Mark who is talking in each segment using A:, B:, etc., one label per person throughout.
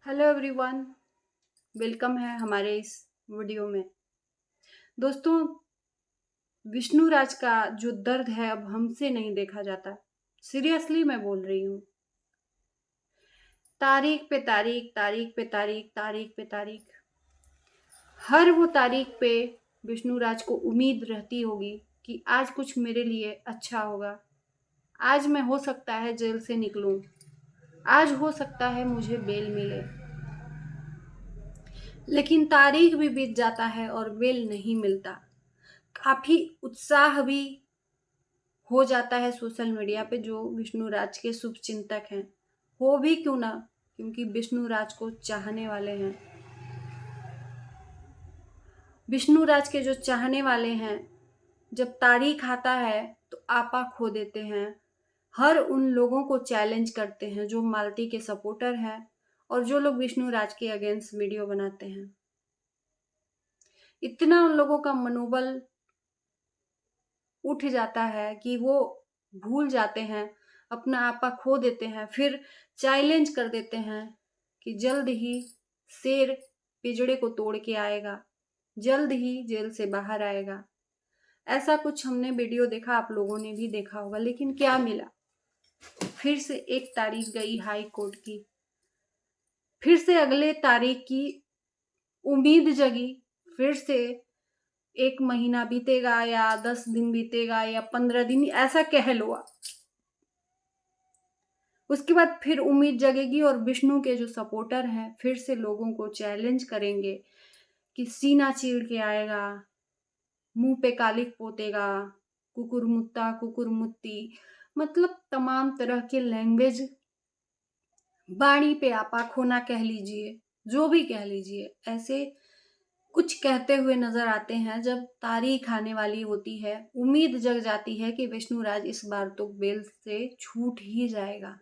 A: Hello everyone. Welcome है हमारे इस वीडियो में। दोस्तों, विष्णु राज का जो दर्द है अब हमसे नहीं देखा जाता। सीरियसली मैं बोल रही हूँ। तारीख पे तारीख, तारीख पे तारीख, तारीख पे तारीख, हर वो तारीख पे विष्णु राज को उम्मीद रहती होगी कि आज कुछ मेरे लिए अच्छा होगा। आज मैं हो सकता है जेल से निकलूं, आज हो सकता है मुझे बेल मिले। लेकिन तारीख भी बीत जाता है और बेल नहीं मिलता। काफी उत्साह भी हो जाता है सोशल मीडिया पे जो विष्णु राज के शुभ चिंतक हैं। हो भी क्यों ना, क्योंकि विष्णु राज को चाहने वाले हैं। विष्णु राज के जो चाहने वाले हैं, जब तारीख आता है तो आपा खो देते हैं। हर उन लोगों को चैलेंज करते हैं जो मालती के सपोर्टर हैं और जो लोग विष्णु राज के अगेंस्ट वीडियो बनाते हैं। इतना उन लोगों का मनोबल उठ जाता है कि वो भूल जाते हैं, अपना आपा खो देते हैं, फिर चैलेंज कर देते हैं कि जल्द ही शेर पिंजड़े को तोड़ के आएगा, जल्द ही जेल से बाहर आएगा। ऐसा कुछ हमने वीडियो देखा, आप लोगों ने भी देखा होगा। लेकिन क्या मिला? फिर से एक तारीख गई हाई कोर्ट की, फिर से अगले तारीख की उम्मीद जगी, फिर से 1 महीना बीतेगा या 10 दिन बीतेगा या 15 दिन, ऐसा कह लो आप। उसके बाद फिर उम्मीद जगेगी और विष्णु के जो सपोर्टर हैं फिर से लोगों को चैलेंज करेंगे कि सीना चीर के आएगा, मुंह पे कालिक पोतेगा, कुकुरमुत्ता कुकुरमुत्ती, मतलब तमाम तरह के लैंग्वेज, बाणी पे आपा खोना कह लीजिए, जो भी कह लीजिए, ऐसे कुछ कहते हुए नजर आते हैं। जब तारीख आने वाली होती है, उम्मीद जग जाती है कि विष्णु राज इस बार तो बेल से छूट ही जाएगा।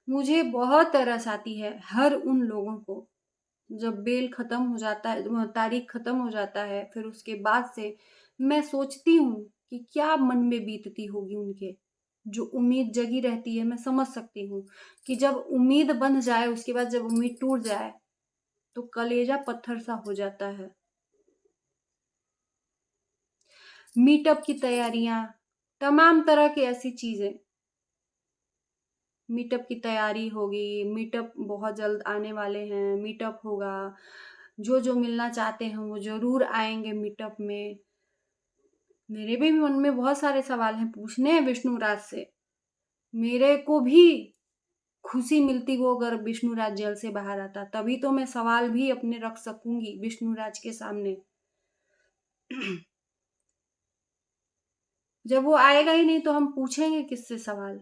A: मुझे बहुत तरस आती है हर उन लोगों को, जब बेल खत्म हो जाता है, तारीख खत्म हो जाता है, फिर उसके बाद से मैं सोचती हूँ कि क्या मन में बीतती होगी उनके। जो उम्मीद जगी रहती है, मैं समझ सकती हूँ कि जब उम्मीद बंध जाए, उसके बाद जब उम्मीद टूट जाए तो कलेजा पत्थर सा हो जाता है। मीटअप की तैयारियां, तमाम तरह की ऐसी चीजें, मीटअप की तैयारी होगी, मीटअप बहुत जल्द आने वाले हैं, मीटअप होगा। जो जो मिलना चाहते हैं वो जरूर आएंगे मीटअप में। मेरे भी मन में बहुत सारे सवाल हैं, पूछने हैं विष्णु राज से। मेरे को भी खुशी मिलती वो अगर विष्णु राज जेल से बाहर आता, तभी तो मैं सवाल भी अपने रख सकूंगी विष्णु राज के सामने। जब वो आएगा ही नहीं तो हम पूछेंगे किससे सवाल?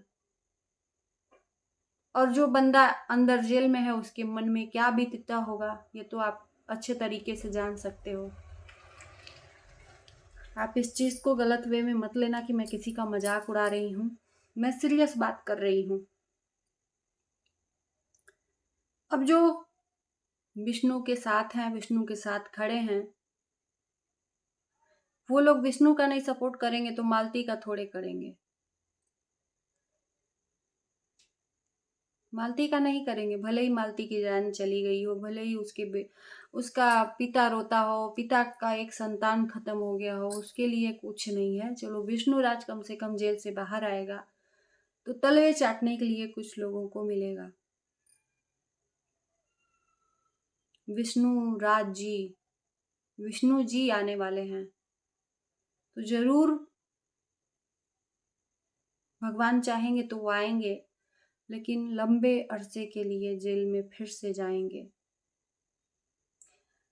A: और जो बंदा अंदर जेल में है उसके मन में क्या बीतता होगा, ये तो आप अच्छे तरीके से जान सकते हो। आप इस चीज को गलत वे में मत लेना कि मैं किसी का मजाक उड़ा रही हूँ। मैं सीरियस बात कर रही हूँ। अब जो विष्णु के साथ हैं, विष्णु के साथ खड़े हैं, वो लोग विष्णु का नहीं सपोर्ट करेंगे तो मालती का थोड़े करेंगे। मालती का नहीं करेंगे, भले ही मालती की जान चली गई हो, भले ही उसका पिता रोता हो, पिता का एक संतान खत्म हो गया हो, उसके लिए कुछ नहीं है। चलो विष्णु राज कम से कम जेल से बाहर आएगा तो तलवे चाटने के लिए कुछ लोगों को मिलेगा। विष्णु राज जी, विष्णु जी आने वाले हैं तो जरूर भगवान चाहेंगे तो वो आएंगे, लेकिन लंबे अरसे के लिए जेल में फिर से जाएंगे।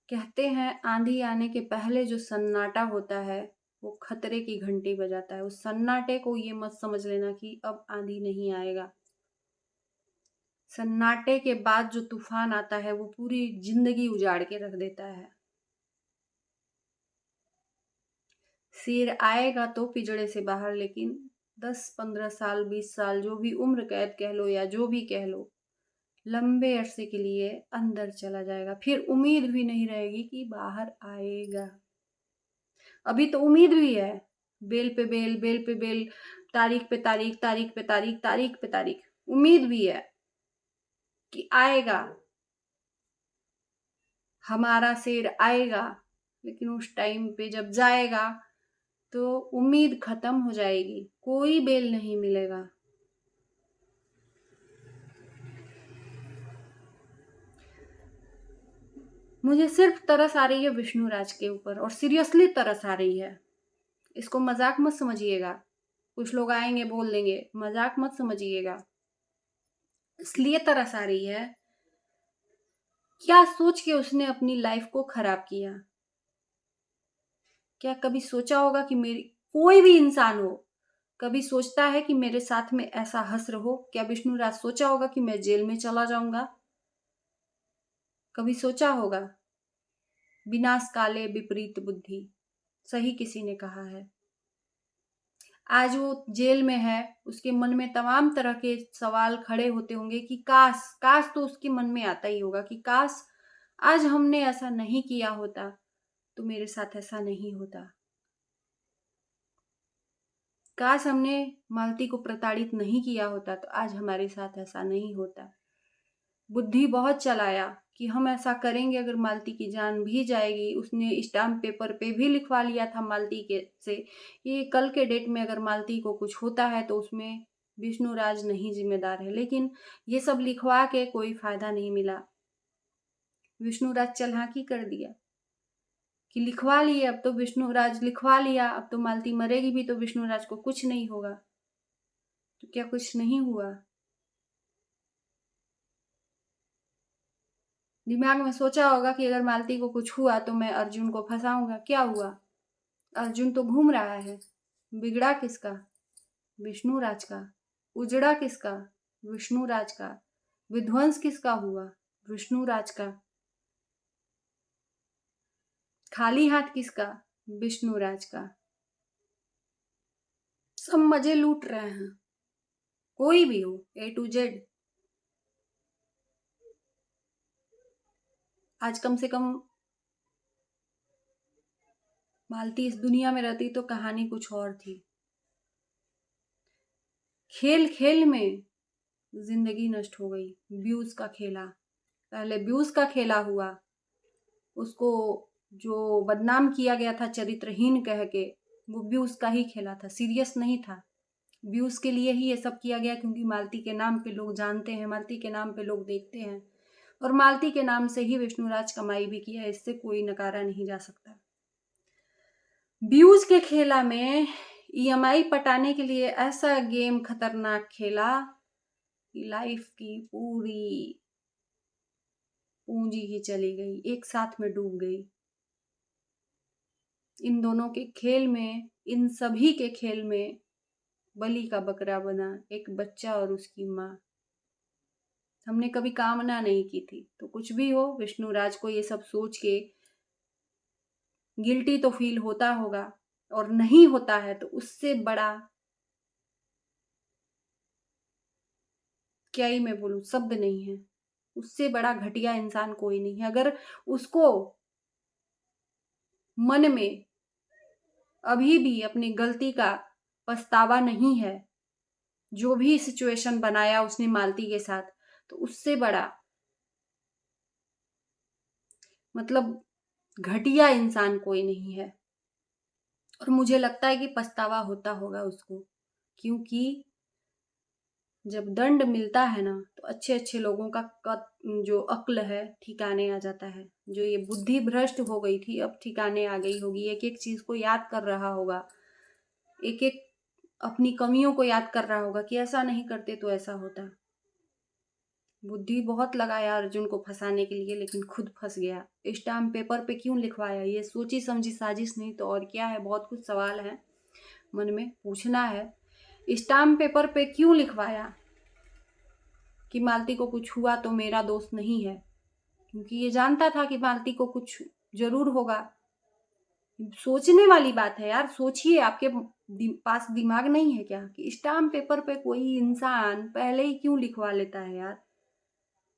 A: कहते हैं आंधी आने के पहले जो सन्नाटा होता है वो खतरे की घंटी बजाता है। उस सन्नाटे को ये मत समझ लेना कि अब आंधी नहीं आएगा। सन्नाटे के बाद जो तूफान आता है वो पूरी जिंदगी उजाड़ के रख देता है। शेर आएगा तो पिंजड़े से बाहर, लेकिन 10-15 साल 20 साल, जो भी उम्र कैद कह लो या जो भी कह लो, लंबे अरसे के लिए अंदर चला जाएगा। फिर उम्मीद भी नहीं रहेगी कि बाहर आएगा। अभी तो उम्मीद भी है, बेल पे बेल, बेल पे बेल, तारीख पे तारीख, तारीख पे तारीख, तारीख पे तारीख, उम्मीद भी है कि आएगा। हमारा शेर आएगा, लेकिन उस टाइम पे जब जाएगा तो उम्मीद खत्म हो जाएगी, कोई बेल नहीं मिलेगा। मुझे सिर्फ तरस आ रही है विष्णुराज के ऊपर, और सीरियसली तरस आ रही है। इसको मजाक मत समझिएगा। कुछ लोग आएंगे बोल देंगे, मजाक मत समझिएगा। इसलिए तरस आ रही है, क्या सोच के उसने अपनी लाइफ को खराब किया। क्या कभी सोचा होगा कि मेरी, कोई भी इंसान हो, कभी सोचता है कि मेरे साथ में ऐसा हश्र हो? क्या विष्णुराज सोचा होगा कि मैं जेल में चला जाऊंगा? कभी सोचा होगा? विनाश काले विपरीत बुद्धि, सही किसी ने कहा है। आज वो जेल में है, उसके मन में तमाम तरह के सवाल खड़े होते होंगे कि काश, काश तो उसके मन में आता ही होगा कि काश आज हमने ऐसा नहीं किया होता तो मेरे साथ ऐसा नहीं होता। काश हमने मालती को प्रताड़ित नहीं किया होता तो आज हमारे साथ ऐसा नहीं होता। बुद्धि बहुत चलाया कि हम ऐसा करेंगे, अगर मालती की जान भी जाएगी। उसने स्टाम्प पेपर पे भी लिखवा लिया था मालती के से, ये कल के डेट में अगर मालती को कुछ होता है तो उसमें विष्णुराज नहीं जिम्मेदार है। लेकिन ये सब लिखवा के कोई फायदा नहीं मिला। विष्णुराज चालाकी कर दिया कि लिखवा लिए, अब तो विष्णुराज लिखवा लिया, अब तो मालती मरेगी भी तो विष्णुराज को कुछ नहीं होगा। तो क्या कुछ नहीं हुआ? दिमाग में सोचा होगा कि अगर मालती को कुछ हुआ तो मैं अर्जुन को फंसाऊंगा। क्या हुआ? अर्जुन तो घूम रहा है। बिगड़ा किसका? विष्णुराज का। उजड़ा किसका? विष्णुराज का। विध्वंस किसका हुआ? विष्णुराज का। खाली हाथ किसका? विष्णुराज का। सब मजे लूट रहे हैं, कोई भी हो, A to Z। आज कम से कम मालती इस दुनिया में रहती तो कहानी कुछ और थी। खेल खेल में जिंदगी नष्ट हो गई। व्यूज का खेला, पहले व्यूज का खेला हुआ, उसको जो बदनाम किया गया था चरित्रहीन कह के, वो व्यूज का ही खेला था, सीरियस नहीं था। व्यूज के लिए ही ये सब किया गया, क्योंकि मालती के नाम पे लोग जानते हैं, मालती के नाम पे लोग देखते हैं, और मालती के नाम से ही विष्णुराज कमाई भी किया, इससे कोई नकारा नहीं जा सकता। व्यूज के खेला में EMI पटाने के लिए ऐसा गेम खतरनाक खेला कि लाइफ की पूरी पूंजी ही चली गई, एक साथ में डूब गई। इन दोनों के खेल में, इन सभी के खेल में बलि का बकरा बना एक बच्चा और उसकी माँ। हमने कभी कामना नहीं की थी। तो कुछ भी हो, विष्णुराज को ये सब सोच के गिल्टी तो फील होता होगा, और नहीं होता है तो उससे बड़ा, क्या ही मैं बोलूं, शब्द नहीं है, उससे बड़ा घटिया इंसान कोई नहीं है। अगर उसको मन में अभी भी अपनी गलती का पछतावा नहीं है, जो भी सिचुएशन बनाया उसने मालती के साथ, तो उससे बड़ा मतलब घटिया इंसान कोई नहीं है। और मुझे लगता है कि पछतावा होता होगा उसको, क्योंकि जब दंड मिलता है ना तो अच्छे अच्छे लोगों का जो अक्ल है ठिकाने आ जाता है। जो ये बुद्धि भ्रष्ट हो गई थी अब ठिकाने आ गई होगी, एक एक चीज को याद कर रहा होगा, एक एक अपनी कमियों को याद कर रहा होगा कि ऐसा नहीं करते तो ऐसा होता। बुद्धि बहुत लगाया अर्जुन को फंसाने के लिए, लेकिन खुद फंस गया। स्टाम्प पेपर पे क्यों लिखवाया? ये सोची समझी साजिश नहीं तो और क्या है? बहुत कुछ सवाल है मन में, पूछना है। स्टाम्प पेपर पे क्यों लिखवाया कि मालती को कुछ हुआ तो मेरा दोस्त नहीं है? क्योंकि ये जानता था कि मालती को कुछ जरूर होगा। सोचने वाली बात है यार, सोचिए, आपके पास दिमाग नहीं है क्या कि स्टाम्प पेपर पे कोई इंसान पहले ही क्यों लिखवा लेता है यार?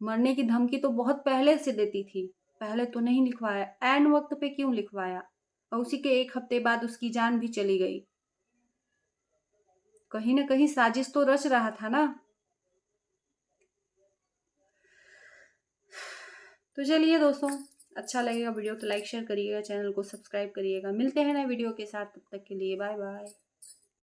A: मरने की धमकी तो बहुत पहले से देती थी, पहले तो नहीं लिखवाया, ऐन वक्त पे क्यों लिखवाया? और उसी के एक हफ्ते बाद उसकी जान भी चली गई। कहीं ना कहीं साजिश तो रच रहा था ना। तो चलिए दोस्तों, अच्छा लगेगा वीडियो तो लाइक शेयर करिएगा, चैनल को सब्सक्राइब करिएगा। मिलते हैं नए वीडियो के साथ, तब तक के लिए बाय बाय।